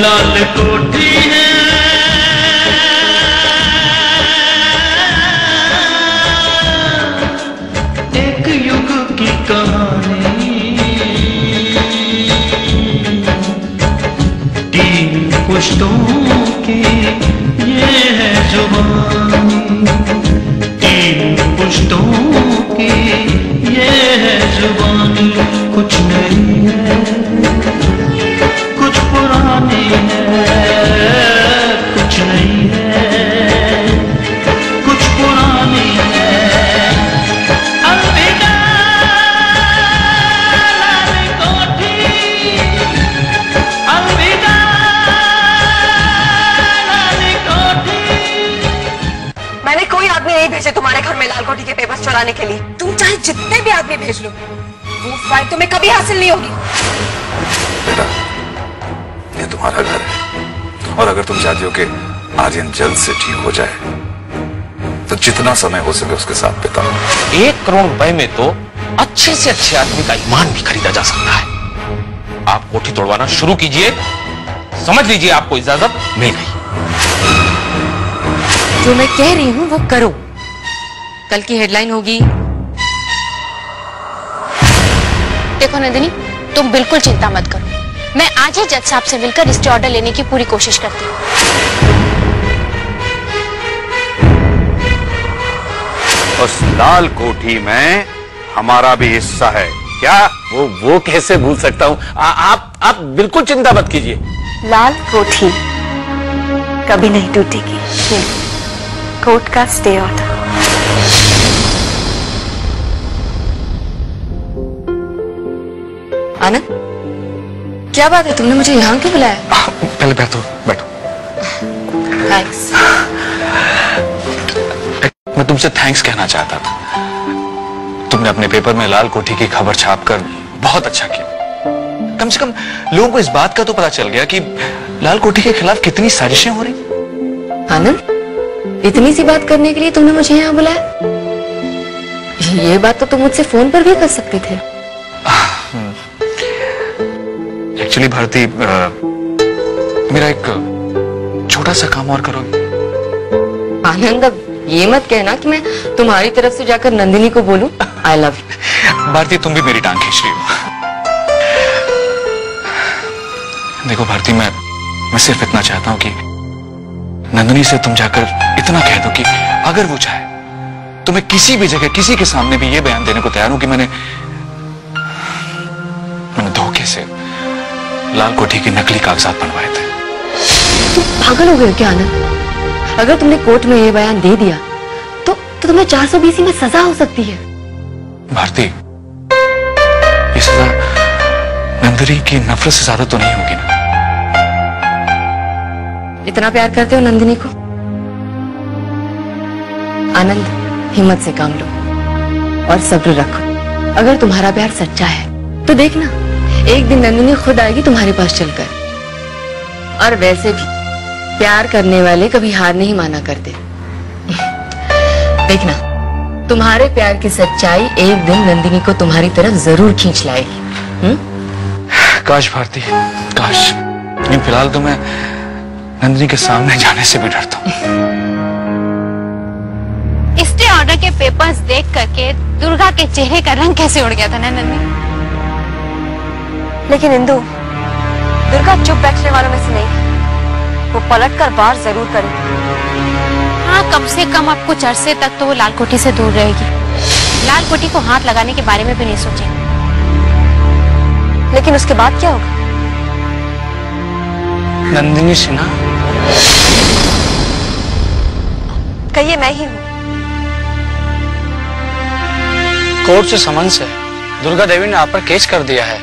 लाल कोठी है, एक युग की कहानी, 3 पुश्तों की ये है जुबानी, 3 पुश्तों की ये है जुबानी। कुछ नहीं है, कुछ पुरानी है, कुछ नहीं है, कुछ पुरानी है। अलविदा लाल कोठी, अलविदा लाल कोठी। मैंने कोई आदमी नहीं भेजे तुम्हारे घर में लाल कोठी के पेपर्स चुराने के लिए। तुम चाहे जितने भी आदमी भेज लो, वो फाइल तुम्हें कभी हासिल नहीं होगी। बेटा, ये तुम्हारा घर है और अगर तुम चाहती हो कि आर्यन जल्द से ठीक हो जाए तो जितना समय हो सके उसके साथ बिताओ। 1 करोड़ रुपए में तो अच्छे से अच्छे आदमी का ईमान भी खरीदा जा सकता है। आप कोठी तोड़वाना शुरू कीजिए, समझ लीजिए आपको इजाजत मिल गई। जो मैं कह रही हूं वो करो। कल की हेडलाइन होगी। देखो नंदिनी, तुम बिल्कुल चिंता मत करो, मैं आज ही जज साहब से मिलकर स्टे ऑर्डर लेने की पूरी कोशिश करती हूँ। उस लाल कोठी में हमारा भी हिस्सा है क्या? वो कैसे भूल सकता हूँ। आप बिल्कुल चिंता मत कीजिए। लाल कोठी कभी नहीं टूटेगी। कोर्ट का स्टे ऑर्डर। आनंद, क्या बात है, तुमने मुझे यहाँ क्यों बुलाया? पहले बैठो बैठो। थैंक्स। मैं तुमसे थैंक्स कहना चाहता था। तुमने अपने पेपर में लाल कोठी की खबर छापकर बहुत अच्छा किया। कम से कम लोगों को इस बात का तो पता चल गया कि लाल कोठी के खिलाफ कितनी साजिशें हो रही। आनंद, इतनी सी बात करने के लिए तुमने मुझे यहाँ बुलाया? ये बात तो तुम मुझसे फोन पर भी कर सकते थे। एक्चुअली भारती, मेरा एक छोटा सा काम और करोगे? आनंद, अब ये मत कहना कि मैं तुम्हारी तरफ से जाकर नंदिनी को बोलूं आई लव यू। भारती, तुम भी मेरी टांग खींच रही हो। देखो भारती, मैं सिर्फ इतना चाहता हूं कि नंदिनी से तुम जाकर इतना कह दो कि अगर वो चाहे तो मैं किसी भी जगह किसी के सामने भी ये बयान देने को तैयार हूं कि मैंने धोखे से लाल कोठी के नकली कागजात बनवाए थे। तुम पागल हो गए क्या आनंद? अगर तुमने कोर्ट में ये बयान दे दिया तो तुम्हें 420 में सजा हो सकती है। भारती, ये सजा नंदिनी की नफरत से ज्यादा तो नहीं होगी ना? इतना प्यार करते हो नंदिनी को? आनंद, हिम्मत से काम लो और सब्र रखो। अगर तुम्हारा प्यार सच्चा है तो देखना, एक दिन नंदिनी खुद आएगी तुम्हारे पास चलकर। और वैसे भी प्यार करने वाले कभी हार नहीं माना करते। देखना, तुम्हारे प्यार की सच्चाई एक दिन नंदिनी को तुम्हारी तरफ जरूर खींच लाएगी। काश भारती, काश। लेकिन फिलहाल तो मैं नंदिनी के सामने जाने से भी डरता हूँ। स्टे ऑर्डर के पेपर्स देख करके दुर्गा के चेहरे का रंग कैसे उड़ गया था ना नंदिनी? लेकिन इंदु, दुर्गा चुप बैठने वालों में से नहीं है। वो पलट कर बार जरूर करेगी। हाँ, कम से कम अब कुछ अरसे तक तो वो लाल कोठी से दूर रहेगी। लाल कोठी को हाथ लगाने के बारे में भी नहीं सोचेगी। लेकिन उसके बाद क्या होगा? नंदिनी सिन्हा? कहिए, मैं ही हूँ। कोर्ट से समन्स है। दुर्गा देवी ने आप पर केस कर दिया है।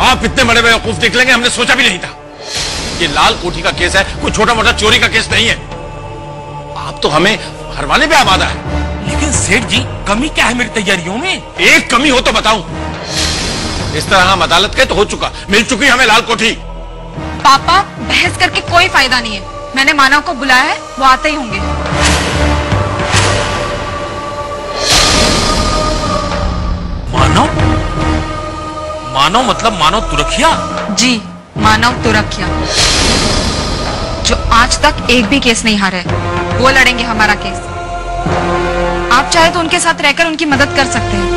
आप इतने बड़े बेवकूफ निकलेंगे हमने सोचा भी नहीं था। ये लाल कोठी का केस है, कोई छोटा मोटा चोरी का केस नहीं है। आप तो हमें हरवाने पे आबादा है। लेकिन सेठ जी, कमी क्या है मेरी तैयारियों में? एक कमी हो तो बताऊं। इस तरह हम अदालत के तो हो चुका, मिल चुकी हमें लाल कोठी। पापा, बहस करके कोई फायदा नहीं है। मैंने मानव को बुलाया है, वो आते ही होंगे। मानव? मानव मतलब मानव तुरखिया? जी, मानव तुरखिया, जो आज तक एक भी केस नहीं हारे, वो लड़ेंगे हमारा केस। आप चाहे तो उनके साथ रहकर उनकी मदद कर सकते हैं।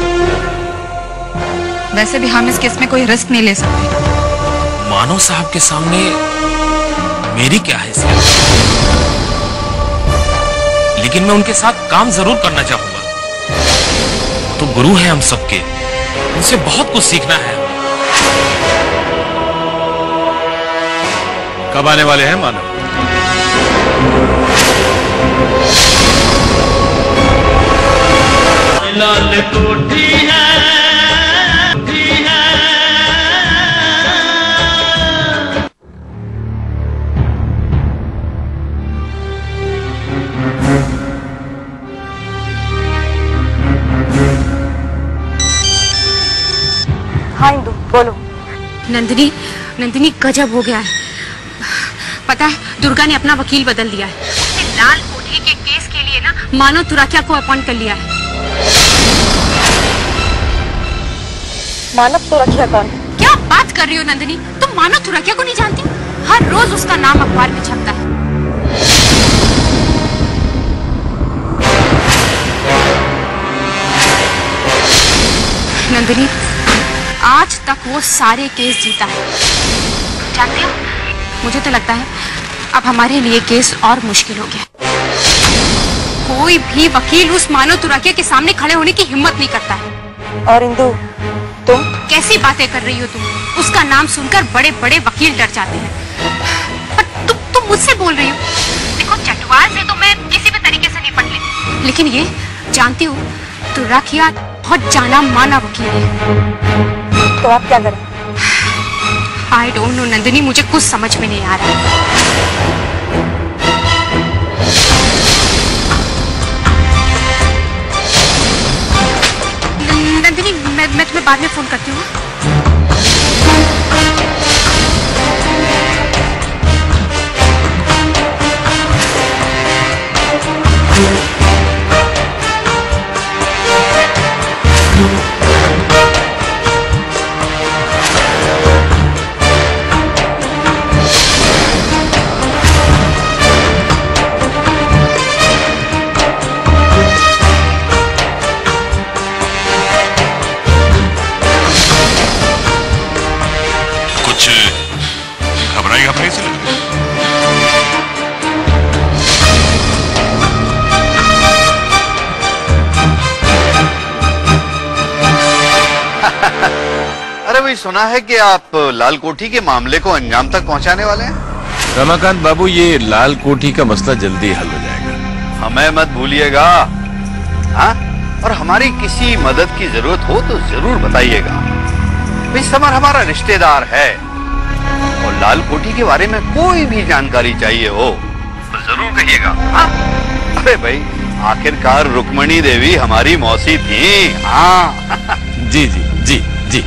वैसे भी हम इस केस में कोई रिस्क नहीं ले सकते। मानव साहब के सामने मेरी क्या हैसियत, लेकिन मैं उनके साथ काम जरूर करना चाहूंगा। तो गुरु हैं हम सबके, उनसे बहुत कुछ सीखना है। कब आने वाले हैं मानव? लाल कोठी है, हाँ इंदु, बोलो। नंदिनी, नंदिनी गजब हो गया है। पता है, दुर्गा ने अपना वकील बदल दिया है। उसने लाल कोठी के केस के लिए ना मानव तुराकिया को अपॉइंट कर लिया है। मानव तुराकिया कौन? क्या बात कर रही हो नंदिनी? तुम मानव तुराकिया को नहीं जानती? हर रोज उसका नाम अखबार में छपता है। नंदिनी, आज तक वो सारे केस जीता है। जानती हो, मुझे तो लगता है अब हमारे लिए केस और मुश्किल हो गया। कोई भी वकील उस मानव तुराकिया के सामने खड़े होने की हिम्मत नहीं करता है। और इंदु, तुम कैसी बातें कर रही हो तुम? उसका नाम सुनकर बड़े बड़े वकील डर जाते हैं। पर तुम मुझसे बोल रही हो। देखो, चटवाल से तो मैं किसी भी तरीके से निपट लेती, लेकिन ये जानती हो, तुराकिया बहुत जाना माना वकील है। तो आप क्या करें? आई डोंट नो नंदिनी, मुझे कुछ समझ में नहीं आ रहा है। नंदिनी, मैं तुम्हें बाद में फोन करती हूँ। घबराई से लग रही। अरे भाई, सुना है कि आप लाल कोठी के मामले को अंजाम तक पहुंचाने वाले हैं। रमाकांत बाबू, ये लाल कोठी का मसला जल्दी हल हो जाएगा। हमें मत भूलिएगा, हाँ? और हमारी किसी मदद की जरूरत हो तो जरूर बताइएगा। भाई, समर हमारा रिश्तेदार है और लाल कोठी के बारे में कोई भी जानकारी चाहिए हो तो जरूर कहिएगा, हाँ? अरे भाई, आखिरकार रुक्मणी देवी हमारी मौसी थी, हाँ? जी जी जी जी।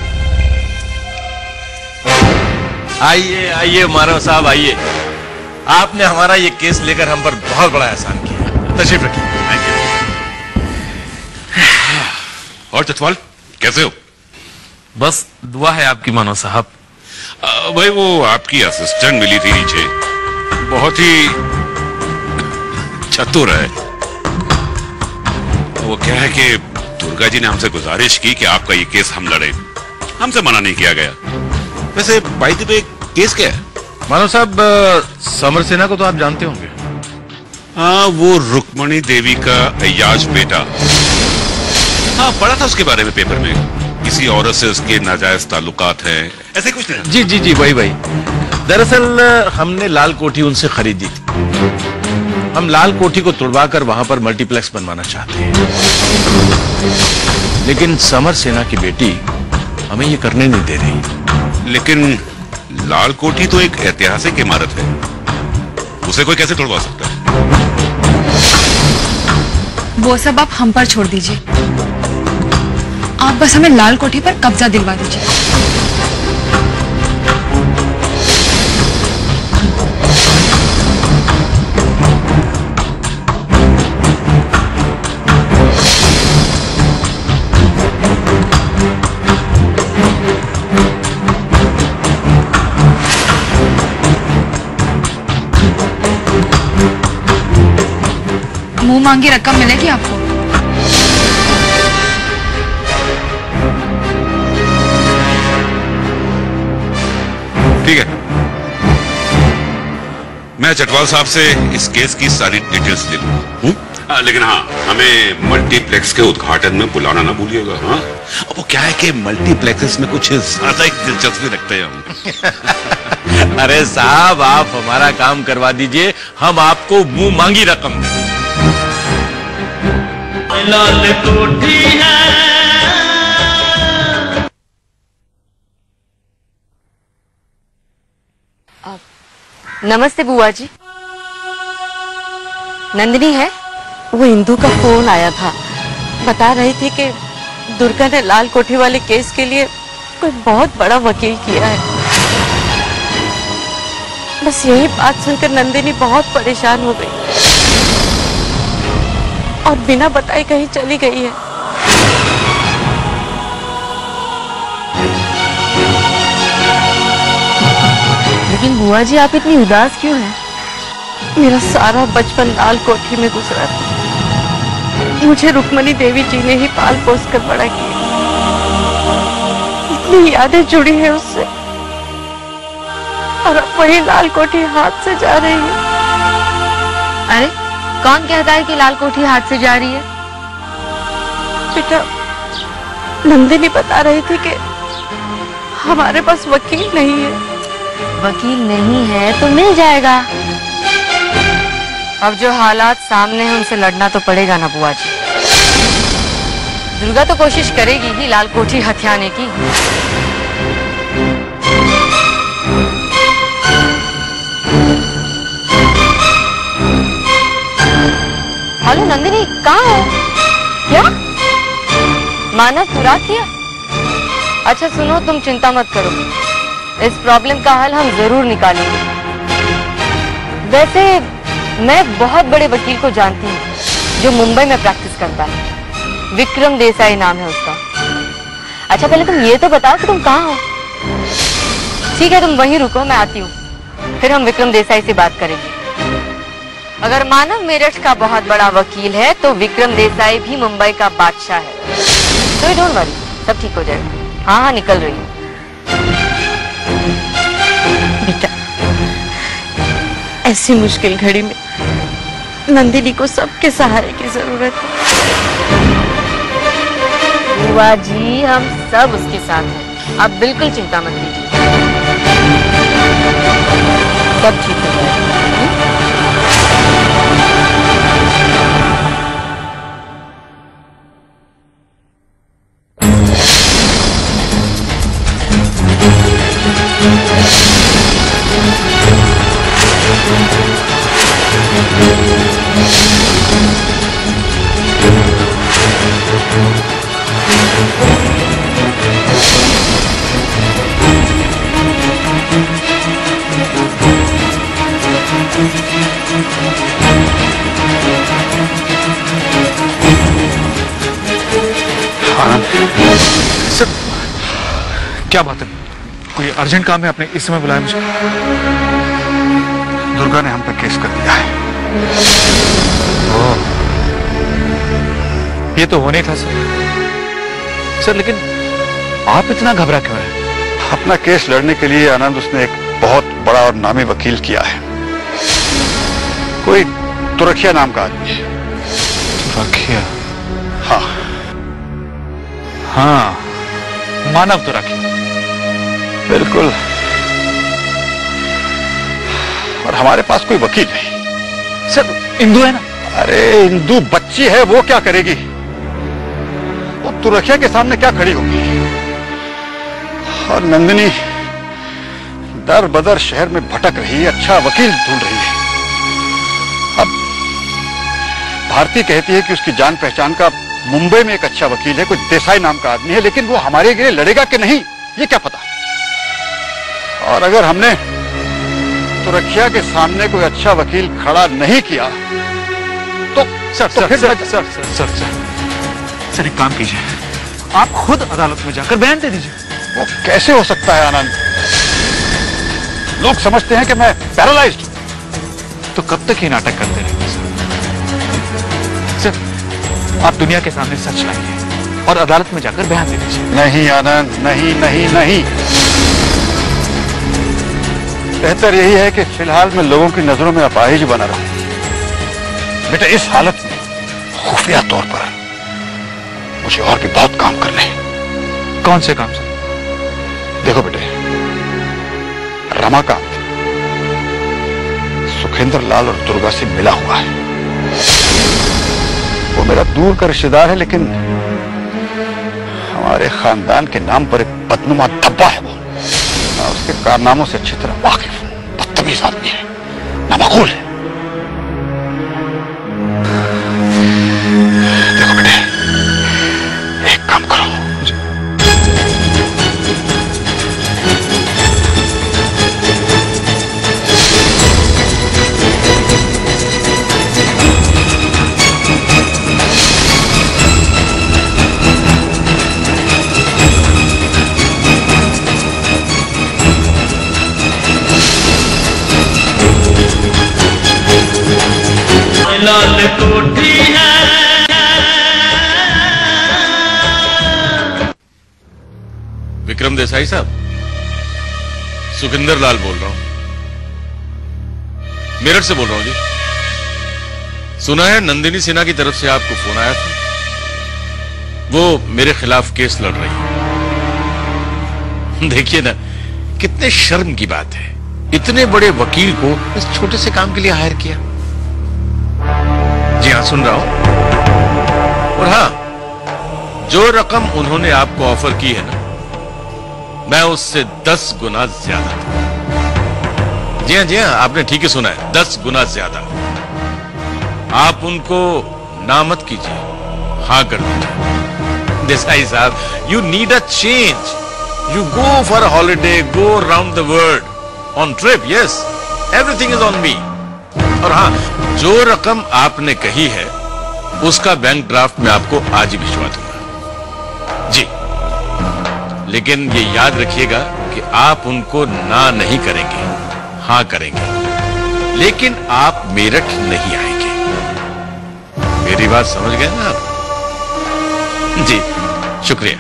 आइए आइए मानव साहब, आइए। आपने हमारा ये केस लेकर हम पर बहुत बड़ा एहसान किया। तशरीफ रखिए। Thank you. और चतवाल, कैसे हो? बस दुआ है आपकी मानव साहब। भाई, वो आपकी असिस्टेंट मिली थी नीचे, बहुत ही चतुर है। वो क्या है कि दुर्गा जी ने हमसे गुजारिश की कि आपका ये केस हम लड़े। हमसे मना नहीं किया गया। वैसे भाई, तो एक केस क्या है? मानव साहब, समर सेना को तो आप जानते होंगे। हाँ, वो रुक्मणी देवी का अय्याज बेटा। हाँ, पढ़ा था उसके बारे में पेपर में। किसी औरत से उसके नाजायज ताल्लुकात हैं, ऐसे कुछ नहीं। जी जी जी, वही वही। दरअसल हमने लाल कोठी उनसे खरीदी थी। हम लाल कोठी को तुड़वाकर वहां पर मल्टीप्लेक्स बनवाना चाहते हैं, लेकिन समर सेना की बेटी हमें ये करने नहीं दे रही। लेकिन लाल कोठी तो एक ऐतिहासिक इमारत है, उसे कोई कैसे तोड़वा सकता है? वो सब आप हम पर छोड़ दीजिए। आप बस हमें लाल कोठी पर कब्जा दिलवा दीजिए। मुंह मांगी रकम मिलेगी आपको। ठीक है, मैं चटवाल साहब से इस केस की सारी डिटेल्स ले लूंगा। लेकिन हाँ, हमें मल्टीप्लेक्स के उद्घाटन में बुलाना ना भूलिएगा। हाँ, अब वो क्या है कि मल्टीप्लेक्सेस में कुछ ज्यादा ही दिलचस्पी रखते हैं हम। अरे साहब, आप हमारा काम करवा दीजिए, हम आपको मुंह मांगी रकम दें। लाल कोठी है। नमस्ते बुआ जी। नंदिनी है? वो इंदु का फोन आया था, बता रही थी कि दुर्गा ने लाल कोठी वाले केस के लिए कोई बहुत बड़ा वकील किया है। बस यही बात सुनकर नंदिनी बहुत परेशान हो गई और बिना बताए कहीं चली गई है। लेकिन बुआ जी, आप इतनी उदास क्यों हैं? मेरा सारा बचपन लाल कोठी में गुजरा था। मुझे रुक्मणी देवी जी ने ही पाल पोस कर बड़ा किया। इतनी यादें जुड़ी है उससे, और अब वही लाल कोठी हाथ से जा रही है। अरे, कौन कहता है कि लाल कोठी हाथ से जा रही है? बेटा, नंदिनी बता रही थी कि हमारे पास वकील नहीं है। वकील नहीं है तो मिल जाएगा। अब जो हालात सामने हैं उनसे लड़ना तो पड़ेगा ना बुआ जी। दुर्गा तो कोशिश करेगी ही लाल कोठी हथियाने की। हेलो नंदिनी, कहाँ हो? क्या मानव तुराखिया? अच्छा सुनो, तुम चिंता मत करो, इस प्रॉब्लम का हल हम जरूर निकालेंगे। वैसे मैं बहुत बड़े वकील को जानती हूँ जो मुंबई में प्रैक्टिस करता है। विक्रम देसाई नाम है उसका। अच्छा पहले तुम ये तो बताओ कि तुम कहाँ हो। ठीक है, तुम वहीं रुको, मैं आती हूँ, फिर हम विक्रम देसाई से बात करेंगे। अगर मानव मेरठ का बहुत बड़ा वकील है तो विक्रम देसाई भी मुंबई का बादशाह है। तो डोंट वरी, सब ठीक हो जाएगा। हाँ हाँ, निकल रही हूँ। बेटा, ऐसी मुश्किल घड़ी में नंदिनी को सबके सहारे की जरूरत है। बुआ जी, हम सब उसके साथ हैं, आप बिल्कुल चिंता मत कीजिए, सब ठीक हो जाएगा। सर, क्या बात है? कोई अर्जेंट काम है? आपने इस समय बुलाया मुझे? दुर्गा ने हम पे केस कर दिया है। ये तो होने था सर, लेकिन आप इतना घबरा क्यों रहे? अपना केस लड़ने के लिए आनंद उसने एक बहुत बड़ा और नामी वकील किया है। कोई तुरखिया नाम का आदमी है। तुरखिया? हाँ हाँ, मानव तुरखिया। बिल्कुल। और हमारे पास कोई वकील नहीं। सर, इंदु है ना? अरे इंदु बच्ची है, वो क्या करेगी? वो तुरखिया के सामने क्या खड़ी होगी? और नंदिनी दर बदर शहर में भटक रही है, अच्छा वकील ढूंढ रही है। अब भारती कहती है कि उसकी जान पहचान का मुंबई में एक अच्छा वकील है, कोई देसाई नाम का आदमी है, लेकिन वो हमारे लिए लड़ेगा कि नहीं ये क्या पता। और अगर हमने तुरखिया के सामने कोई अच्छा वकील खड़ा नहीं किया तो सर एक काम कीजिए, आप खुद अदालत में जाकर बयान दे दीजिए। वो कैसे हो सकता है आनंद? लोग समझते हैं कि मैं पैरालाइज्ड हूं। तो कब तक ये नाटक करते रहेंगे सर? आप दुनिया के सामने सच लाइए और अदालत में जाकर बयान दे दीजिए। नहीं आनंद, नहीं नहीं नहीं। बेहतर यही है कि फिलहाल मैं लोगों की नजरों में अपाहिज बना रहूं। बेटा इस हालत में खुफिया तौर पर मुझे और भी बहुत काम करने हैं। कौन से काम सर? देखो बेटे, रमाकांत सुखेंद्र लाल और दुर्गा से मिला हुआ है। वो मेरा दूर का रिश्तेदार है, लेकिन हमारे खानदान के नाम पर एक बदनुमा धब्बा है। वो मैं उसके कारनामों से अच्छी तरह वाकिफ हूं। बदतमीज आदमी है, नामकूल है। देखो बेटे, एक काम करो, लाल कोठी है। विक्रम देसाई साहब, सुखिंदर लाल बोल रहा हूं, मेरठ से बोल रहा हूं जी। सुना है नंदिनी सिन्हा की तरफ से आपको फोन आया था, वो मेरे खिलाफ केस लड़ रही है। देखिए ना, कितने शर्म की बात है, इतने बड़े वकील को इस छोटे से काम के लिए हायर किया। जी हाँ, सुन रहा हूं। और हाँ, जो रकम उन्होंने आपको ऑफर की है ना, मैं उससे 10 गुना ज्यादा था। जी हाँ, आपने ठीक ही सुना है, 10 गुना ज्यादा। आप उनको ना मत कीजिए, हाँ कर दीजिए। देसाई साहब, you need a change. You go for a holiday, go around the world on trip. Yes, everything is on me. और हाँ, जो रकम आपने कही है उसका बैंक ड्राफ्ट मैं आपको आज ही भिजवा दूंगा जी। लेकिन ये याद रखिएगा कि आप उनको ना नहीं करेंगे, हाँ करेंगे, लेकिन आप मेरठ नहीं आएंगे। मेरी बात समझ गए ना आप? जी, शुक्रिया।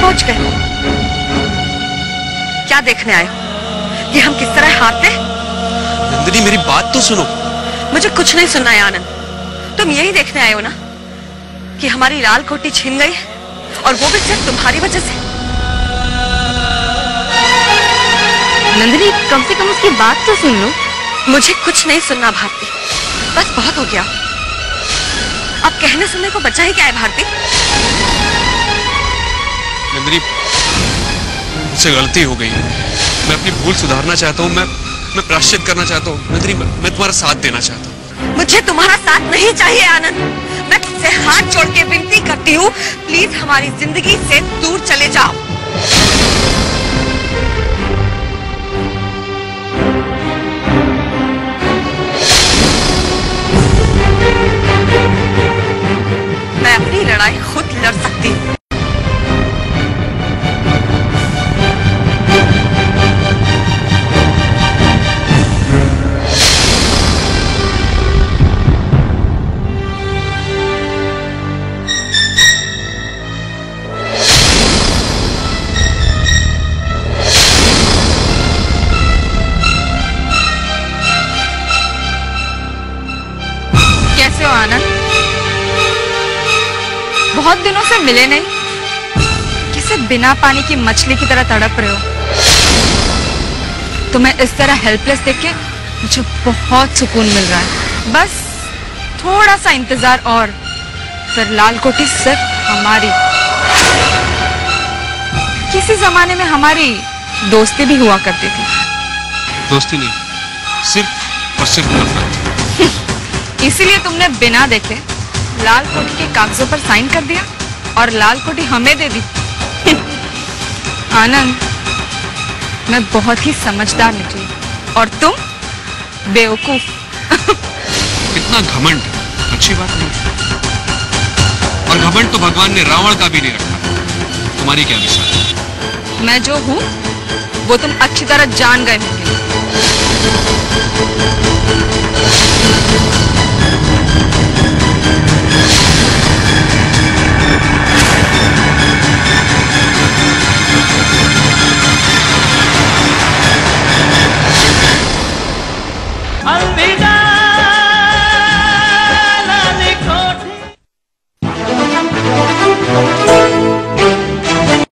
पहुंच गए। क्या देखने आए हो कि हम किस तरह हारते? नंदिनी, मेरी बात तो सुनो। मुझे कुछ नहीं सुनना है आनंद। तुम यही देखने आए हो ना कि हमारी लाल कोठी छीन गई, और वो भी सिर्फ तुम्हारी वजह से। नंदिनी, कम से कम उसकी बात तो सुन लो। मुझे कुछ नहीं सुनना भारती, बस बहुत हो गया। अब कहने सुनने को बचा ही क्या है भारती? नंदिनी, मुझसे गलती हो गई। मैं अपनी भूल सुधारना चाहता हूँ। मैं प्रायश्चित करना चाहता हूँ। नंदिनी, मैं तुम्हारा साथ देना चाहता हूँ। मुझे तुम्हारा साथ नहीं चाहिए आनंद। मैं तुमसे हाथ जोड़ के विनती करती हूँ, प्लीज हमारी जिंदगी से दूर चले जाओ। मैं अपनी लड़ाई खुद लड़ सकती हूँ। आनंद, बहुत दिनों से मिले नहीं, किसे बिना पानी की मछली की तरह तड़प रहे हो। तुम्हें इस तरह हेल्पलेस देख के मुझे बहुत सुकून मिल रहा है। बस थोड़ा सा इंतजार और फिर लाल कोठी सिर्फ हमारी। किसी जमाने में हमारी दोस्ती भी हुआ करती थी। दोस्ती नहीं, सिर्फ और सिर्फ नफरत। इसीलिए तुमने बिना देखे लाल कोठी के कागजों पर साइन कर दिया। और लाल कोठी हमें दे दी। आनंद, मैं बहुत ही समझदार निकली और तुम बेवकूफ। इतना घमंड अच्छी बात नहीं, और घमंड तो भगवान ने रावण का भी नहीं रखा। तुम्हारी क्या मिसाल? मैं जो हूं वो तुम अच्छी तरह जान गए होंगे। अलविदा।